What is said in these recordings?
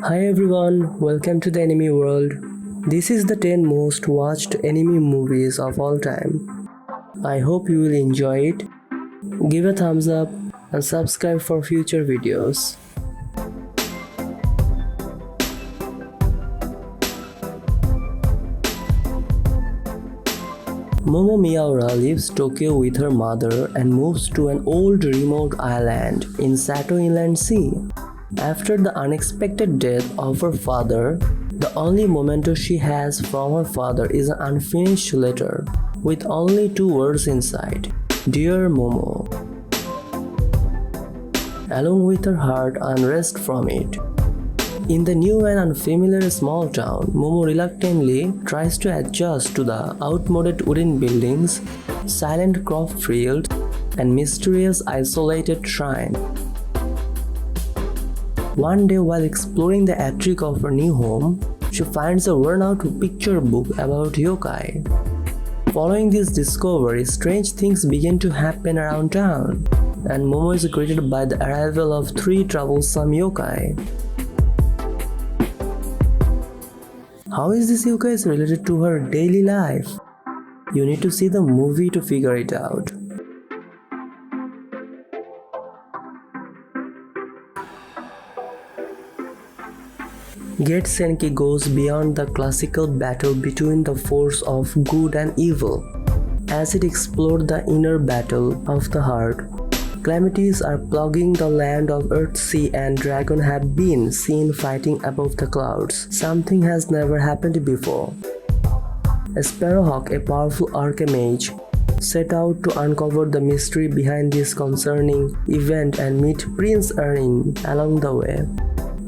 Hi everyone, welcome to the anime world. This is the 10 most watched anime movies of all time. I hope you will enjoy it. Give a thumbs up and subscribe for future videos. Momo Miyaura leaves Tokyo with her mother and moves to an old remote island in Sato Inland Sea. After the unexpected death of her father, the only memento she has from her father is an unfinished letter with only two words inside, Dear Momo, along with her heart unrest from it. In the new and unfamiliar small town, Momo reluctantly tries to adjust to the outmoded wooden buildings, silent crop fields, and mysterious isolated shrine. One day while exploring the attic of her new home, she finds a worn-out picture book about yokai. Following this discovery, strange things begin to happen around town, and Momo is greeted by the arrival of three troublesome yokai. How is this yokai related to her daily life? You need to see the movie to figure it out. Gate Senki goes beyond the classical battle between the force of good and evil, as it explored the inner battle of the heart. Calamities are plaguing the land of Earth, Sea, and Dragon have been seen fighting above the clouds. Something has never happened before. Sparrowhawk, a powerful archmage, set out to uncover the mystery behind this concerning event and meet Prince Erin along the way.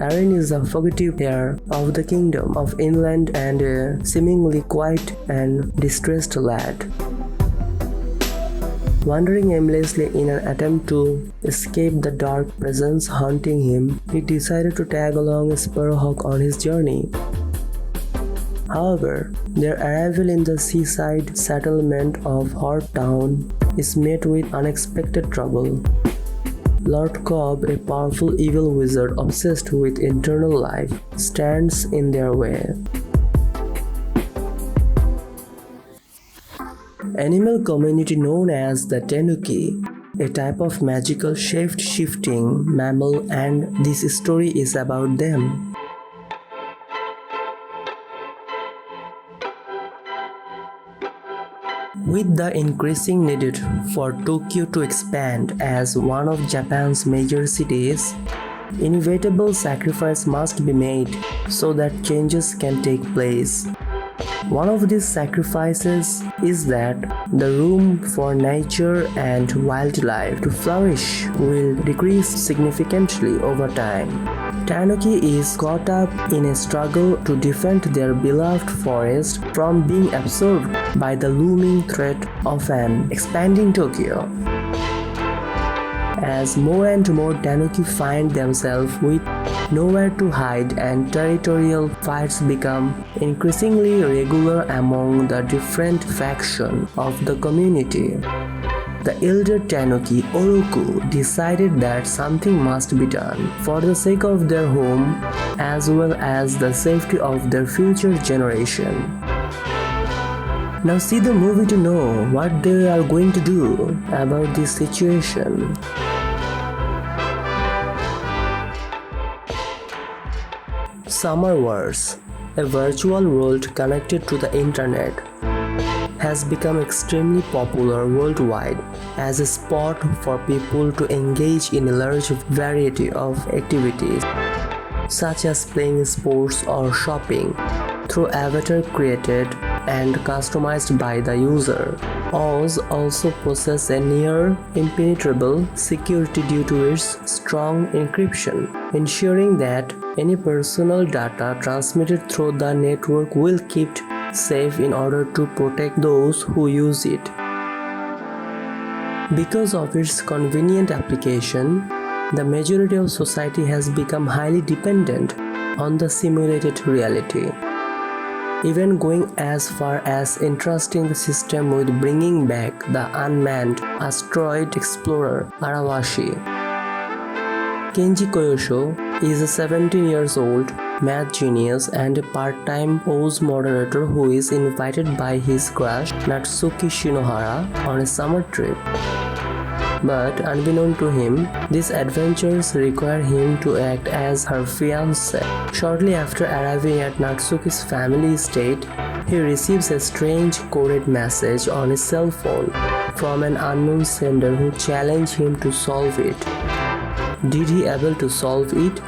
Erin is a fugitive heir of the kingdom of Inland and a seemingly quiet and distressed lad. Wandering aimlessly in an attempt to escape the dark presence haunting him, he decided to tag along Sparrowhawk on his journey. However, their arrival in the seaside settlement of Hort Town is met with unexpected trouble. Lord Cobb, a powerful evil wizard obsessed with eternal life, stands in their way. Animal community known as the Tanuki, a type of magical shape-shifting mammal, and this story is about them. With the increasing need for Tokyo to expand as one of Japan's major cities, inevitable sacrifice must be made so that changes can take place. One of these sacrifices is that the room for nature and wildlife to flourish will decrease significantly over time. Tanuki is caught up in a struggle to defend their beloved forest from being absorbed by the looming threat of an expanding Tokyo. As more and more Tanuki find themselves with nowhere to hide and territorial fights become increasingly regular among the different factions of the community, the elder Tanuki Oroku decided that something must be done for the sake of their home as well as the safety of their future generation. Now see the movie to know what they are going to do about this situation. Summer Wars, a virtual world connected to the internet, has become extremely popular worldwide as a spot for people to engage in a large variety of activities, such as playing sports or shopping, through avatar created and customized by the user. Oz also possesses a near impenetrable security due to its strong encryption, ensuring that any personal data transmitted through the network will keep safe in order to protect those who use it. Because of its convenient application, the majority of society has become highly dependent on the simulated reality, even going as far as entrusting the system with bringing back the unmanned asteroid explorer Arawashi. Kenji Koyosho is a 17 years old math genius and a part-time Oz moderator who is invited by his crush Natsuki Shinohara on a summer trip. But unbeknown to him, these adventures require him to act as her fiancé. Shortly after arriving at Natsuki's family estate, he receives a strange coded message on his cell phone from an unknown sender who challenged him to solve it. Did he able to solve it?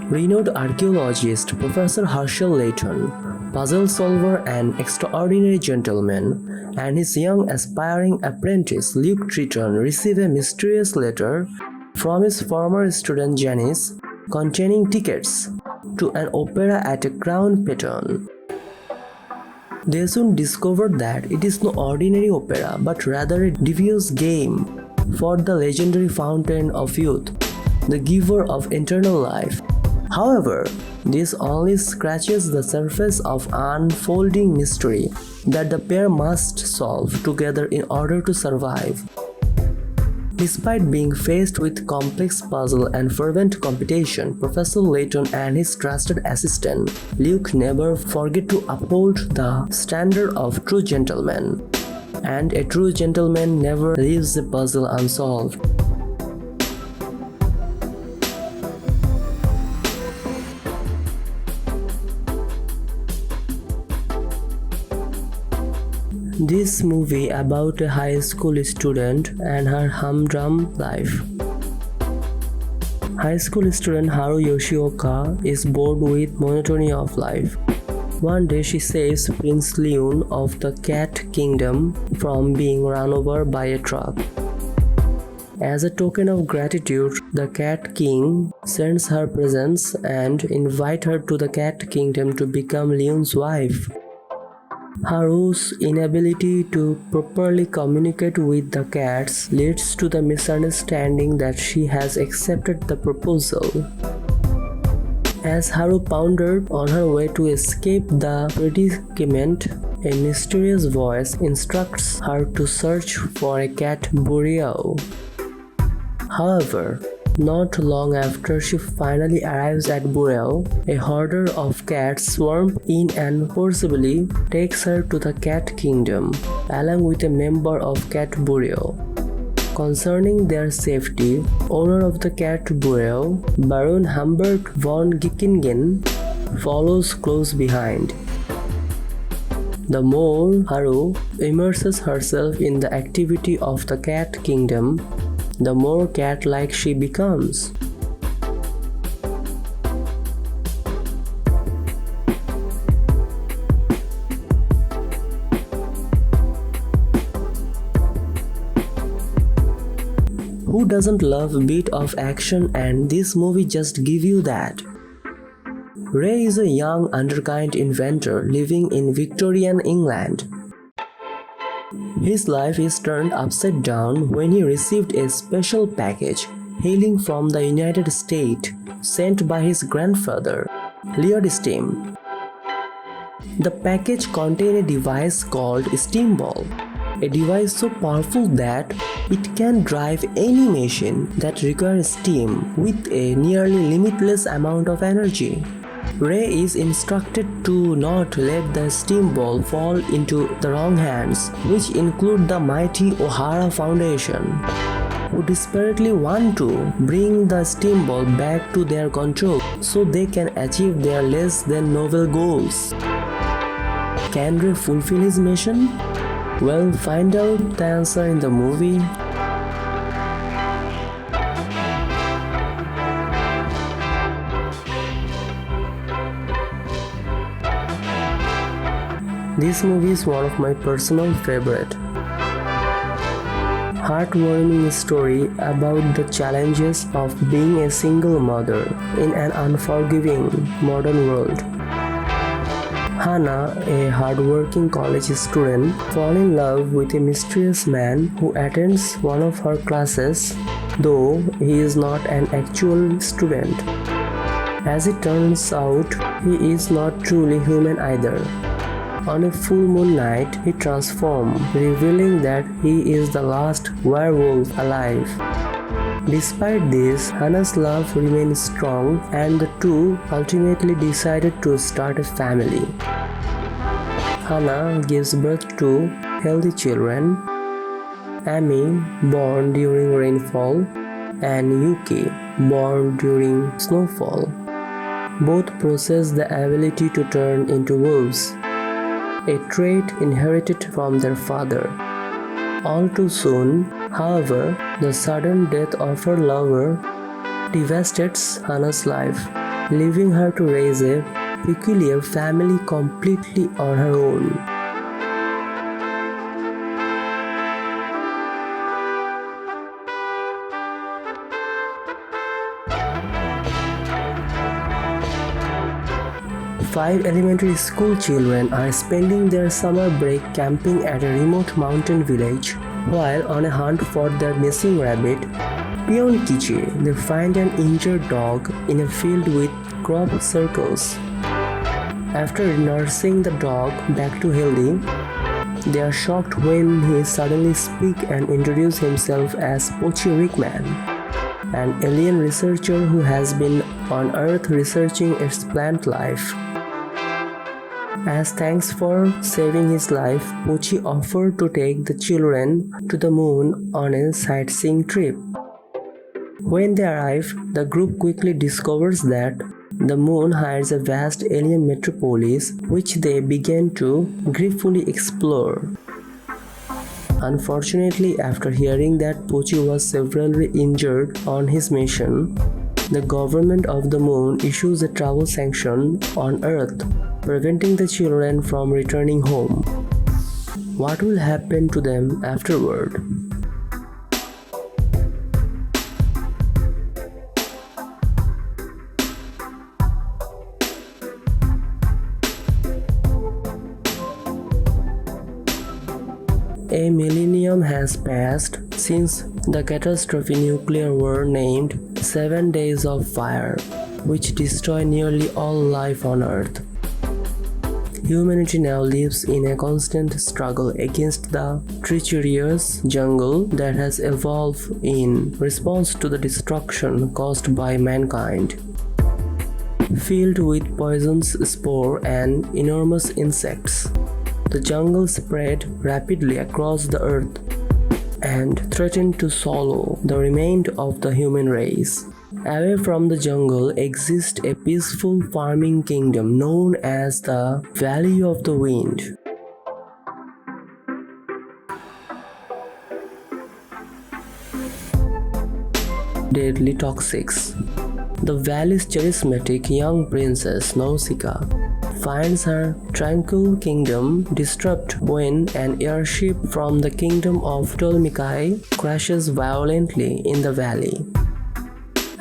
Renowned archaeologist Professor Herschel Layton, puzzle solver and extraordinary gentleman, and his young aspiring apprentice Luke Triton receive a mysterious letter from his former student Janice containing tickets to an opera at a Crown Paton. They soon discovered that it is no ordinary opera but rather a devious game for the legendary fountain of youth, the giver of eternal life. However, this only scratches the surface of unfolding mystery that the pair must solve together in order to survive. Despite being faced with complex puzzle and fervent competition, Professor Layton and his trusted assistant, Luke, never forget to uphold the standard of true gentleman. And a true gentleman never leaves a puzzle unsolved. This movie about a high school student and her humdrum life. High school student Haru Yoshioka is bored with monotony of life. One day she saves Prince Leon of the Cat Kingdom from being run over by a truck. As a token of gratitude, the Cat King sends her presents and invites her to the Cat Kingdom to become Leon's wife. Haru's inability to properly communicate with the cats leads to the misunderstanding that she has accepted the proposal. As Haru pondered on her way to escape the predicament, a mysterious voice instructs her to search for a cat burial. However, not long after she finally arrives at Burel, a horde of cats swarm in and forcibly takes her to the Cat Kingdom, along with a member of Cat Burial. Concerning their safety, owner of the Cat Burial, Baron Humbert von Gickingen, follows close behind. The more Haru immerses herself in the activity of the Cat Kingdom, the more cat-like she becomes. Who doesn't love a bit of action, and this movie just gives you that? Ray is a young underkind inventor living in Victorian England. His life is turned upside down when he received a special package hailing from the United States sent by his grandfather, Leod Steam. The package contained a device called Steamball, a device so powerful that it can drive any machine that requires steam with a nearly limitless amount of energy. Ray is instructed to not let the steam ball fall into the wrong hands, which include the mighty O'Hara Foundation, who desperately want to bring the steam ball back to their control so they can achieve their less than noble goals. Can Ray fulfill his mission? Well, find out the answer in the movie. This movie is one of my personal favorite. Heartwarming story about the challenges of being a single mother in an unforgiving modern world. Hannah, a hardworking college student, falls in love with a mysterious man who attends one of her classes, though he is not an actual student. As it turns out, he is not truly human either. On a full moon night, he transforms, revealing that he is the last werewolf alive. Despite this, Hannah's love remains strong and the two ultimately decided to start a family. Hannah gives birth to healthy children, Amy, born during rainfall, and Yuki, born during snowfall. Both possess the ability to turn into wolves, a trait inherited from their father. All too soon, however, the sudden death of her lover devastates Hannah's life, leaving her to raise a peculiar family completely on her own. Five elementary school children are spending their summer break camping at a remote mountain village. While on a hunt for their missing rabbit, beyond Kichi, they find an injured dog in a field with crop circles. After nursing the dog back to healthy, they are shocked when he suddenly speaks and introduces himself as Pochi Rickman, an alien researcher who has been on Earth researching its plant life. As thanks for saving his life, Pochi offered to take the children to the moon on a sightseeing trip. When they arrive, the group quickly discovers that the moon hides a vast alien metropolis which they begin to gratefully explore. Unfortunately, after hearing that Pochi was severely injured on his mission, the government of the moon issues a travel sanction on Earth, preventing the children from returning home. What will happen to them afterward? A millennium has passed since the catastrophic nuclear war named 7 Days of Fire, which destroyed nearly all life on Earth. Humanity now lives in a constant struggle against the treacherous jungle that has evolved in response to the destruction caused by mankind. Filled with poisonous spores and enormous insects, the jungle spread rapidly across the earth and threatened to swallow the remainder of the human race. Away from the jungle exists a peaceful farming kingdom known as the Valley of the Wind. Deadly toxics. The valley's charismatic young princess Nausicaa finds her tranquil kingdom disturbed when an airship from the kingdom of Ptolemy crashes violently in the valley.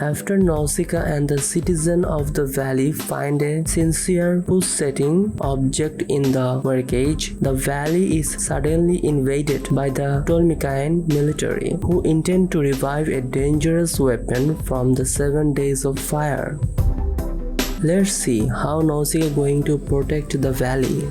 After Nausicaa and the citizens of the valley find a sincere pulsating object in the wreckage, the valley is suddenly invaded by the Ptolemaic military, who intend to revive a dangerous weapon from the 7 Days of Fire. Let's see how Nausicaa is going to protect the valley.